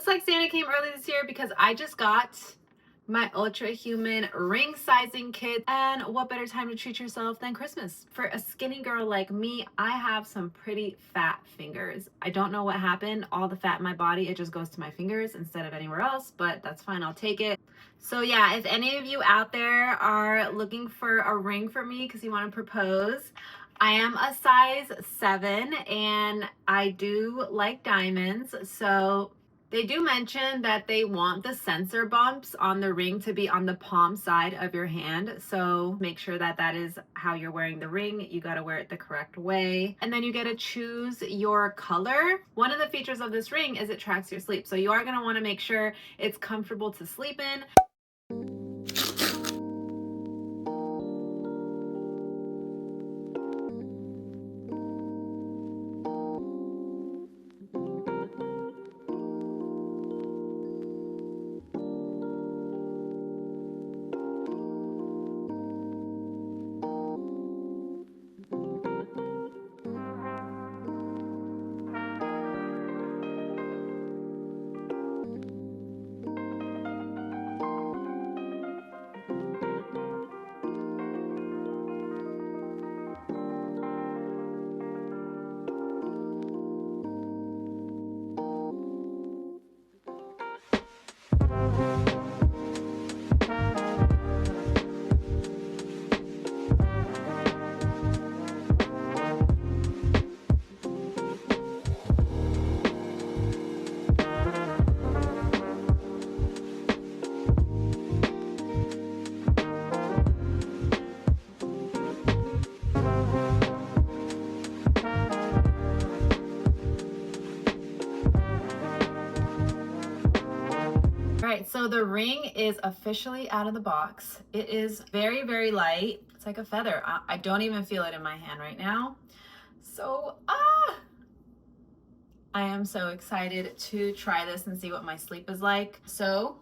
looks like Santa came early this year because I just got my Ultrahuman ring sizing kit. And what better time to treat yourself than Christmas? For a skinny girl like me, I have some pretty fat fingers. I don't know what happened. All the fat in my body, it just goes to my fingers instead of anywhere else, but that's fine. I'll take it. So yeah, if any of you out there are looking for a ring for me because you want to propose, I am a size 7 and I do like diamonds. So they do mention that they want the sensor bumps on the ring to be on the palm side of your hand. So make sure that that is how you're wearing the ring. You got to wear it the correct way. And then you get to choose your color. One of the features of this ring is it tracks your sleep. So you are going to want to make sure it's comfortable to sleep in. All right, so the ring is officially out of the box. It is very, very light. It's like a feather. I don't even feel it in my hand right now. So, I am so excited to try this and see what my sleep is like. So,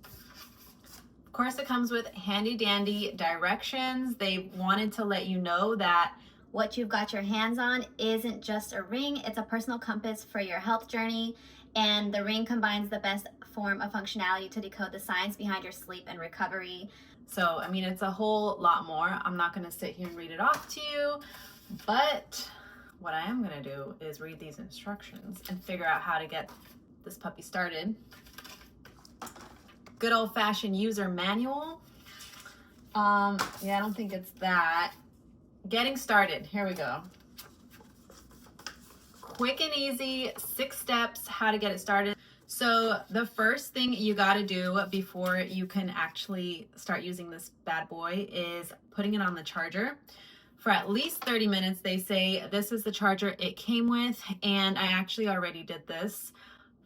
of course, it comes with handy dandy directions. They wanted to let you know that what you've got your hands on isn't just a ring, it's a personal compass for your health journey. And the ring combines the best form of functionality to decode the science behind your sleep and recovery. So, I mean, it's a whole lot more. I'm not going to sit here and read it off to you, but what I am going to do is read these instructions and figure out how to get this puppy started. Good old-fashioned user manual. Yeah, I don't think it's that. Getting started. Here we go. Quick and easy, 6 steps, how to get it started. So the first thing you got to do before you can actually start using this bad boy is putting it on the charger for at least 30 minutes. They say this is the charger it came with, and I actually already did this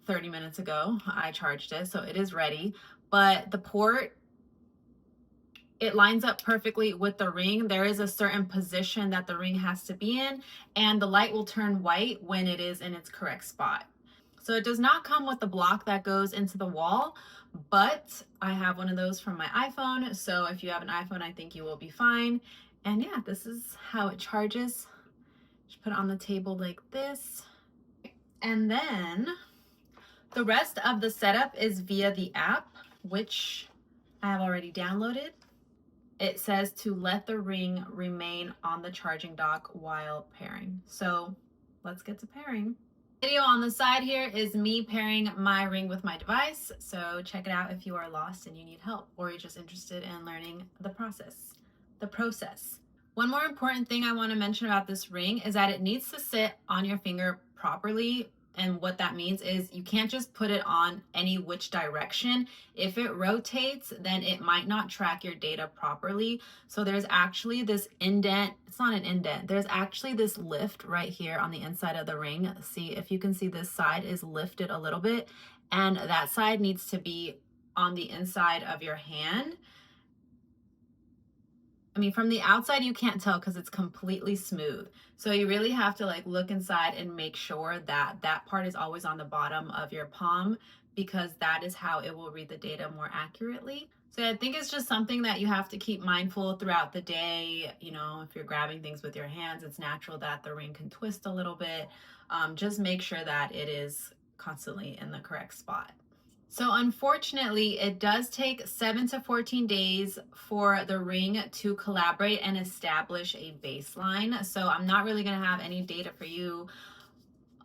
30 minutes ago. I charged it, so it is ready. But the port, it lines up perfectly with the ring. There is a certain position that the ring has to be in, and the light will turn white when it is in its correct spot. So it does not come with the block that goes into the wall, but I have one of those from my iPhone. So if you have an iPhone, I think you will be fine. And yeah, this is how it charges. Just put it on the table like this. And then the rest of the setup is via the app, which I have already downloaded. It says to let the ring remain on the charging dock while pairing. So let's get to pairing. Video on the side here is me pairing my ring with my device. So check it out if you are lost and you need help, or you're just interested in learning the process. One more important thing I want to mention about this ring is that it needs to sit on your finger properly. And what that means is you can't just put it on any which direction. If it rotates, then it might not track your data properly. So there's actually this indent. It's not an indent. There's actually this lift right here on the inside of the ring. See, if you can see, this side is lifted a little bit, and that side needs to be on the inside of your hand. I mean, from the outside, you can't tell because it's completely smooth. So you really have to like look inside and make sure that that part is always on the bottom of your palm, because that is how it will read the data more accurately. So I think it's just something that you have to keep mindful throughout the day. You know, if you're grabbing things with your hands, it's natural that the ring can twist a little bit. Just make sure that it is constantly in the correct spot. So unfortunately, it does take 7 to 14 days for the ring to collaborate and establish a baseline. So I'm not really going to have any data for you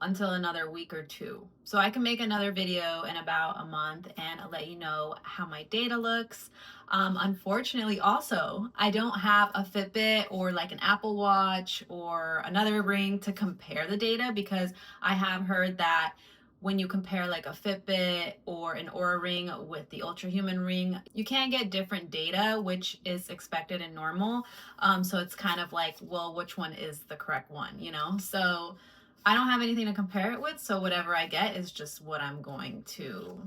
until another week or two. So I can make another video in about a month and let you know how my data looks. Unfortunately, also, I don't have a Fitbit or like an Apple Watch or another ring to compare the data, because I have heard that when you compare like a Fitbit or an Oura ring with the Ultrahuman ring, you can get different data, which is expected and normal. So it's kind of like, well, which one is the correct one, you know? So I don't have anything to compare it with, so whatever I get is just what I'm going to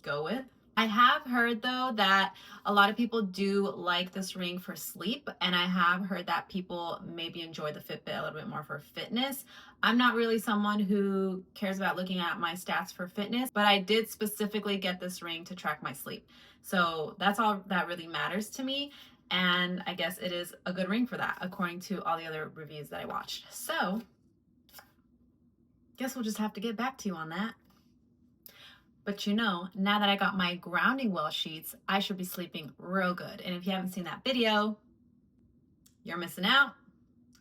go with. I have heard though that a lot of people do like this ring for sleep, and I have heard that people maybe enjoy the Fitbit a little bit more for fitness. I'm not really someone who cares about looking at my stats for fitness, but I did specifically get this ring to track my sleep. So that's all that really matters to me, and I guess it is a good ring for that, according to all the other reviews that I watched. So guess we'll just have to get back to you on that. But you know, now that I got my grounding well sheets, I should be sleeping real good. And if you haven't seen that video, you're missing out.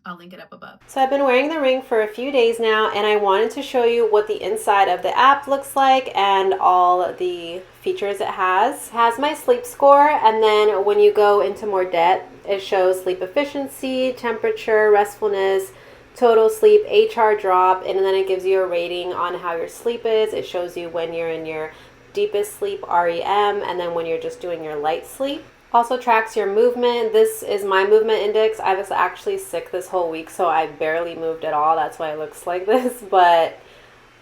I'll link it up above. So I've been wearing the ring for a few days now, and I wanted to show you what the inside of the app looks like and all the features it has. It has my sleep score, and then when you go into more depth, it shows sleep efficiency, temperature, restfulness, total sleep, HR drop, and then it gives you a rating on how your sleep is. It shows you when you're in your deepest sleep, REM, and then when you're just doing your light sleep. Also tracks your movement. This is my movement index. I was actually sick this whole week, so I barely moved at all. That's why it looks like this, but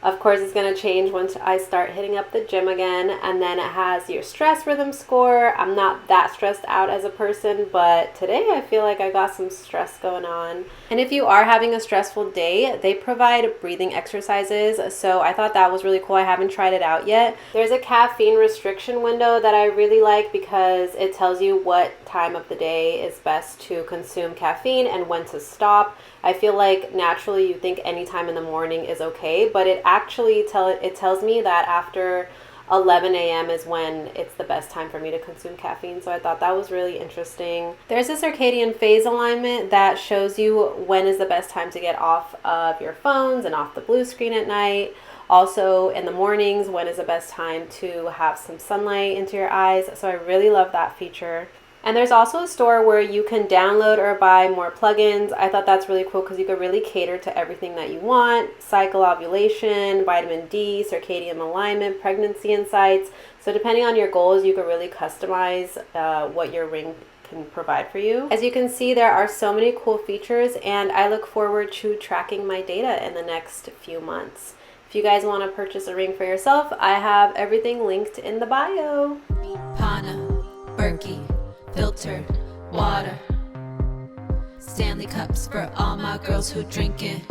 of course it's going to change once I start hitting up the gym again. And then it has your stress rhythm score. I'm not that stressed out as a person, but today I feel like I got some stress going on. And if you are having a stressful day, they provide breathing exercises, so I thought that was really cool. I haven't tried it out yet. There's a caffeine restriction window that I really like because it tells you what time of the day is best to consume caffeine and when to stop. I feel like naturally you think any time in the morning is okay, but it actually tells me that after 11 a.m. is when it's the best time for me to consume caffeine, so I thought that was really interesting. There's a circadian phase alignment that shows you when is the best time to get off of your phones and off the blue screen at night. Also in the mornings, when is the best time to have some sunlight into your eyes, so I really love that feature. And there's also a store where you can download or buy more plugins. I thought that's really cool because you could really cater to everything that you want. Cycle ovulation, vitamin D, circadian alignment, pregnancy insights. So depending on your goals, you could really customize what your ring can provide for you. As you can see, there are so many cool features, and I look forward to tracking my data in the next few months. If you guys want to purchase a ring for yourself, I have everything linked in the bio. Pana, Berkey, filtered water, Stanley cups for all my girls who drink it.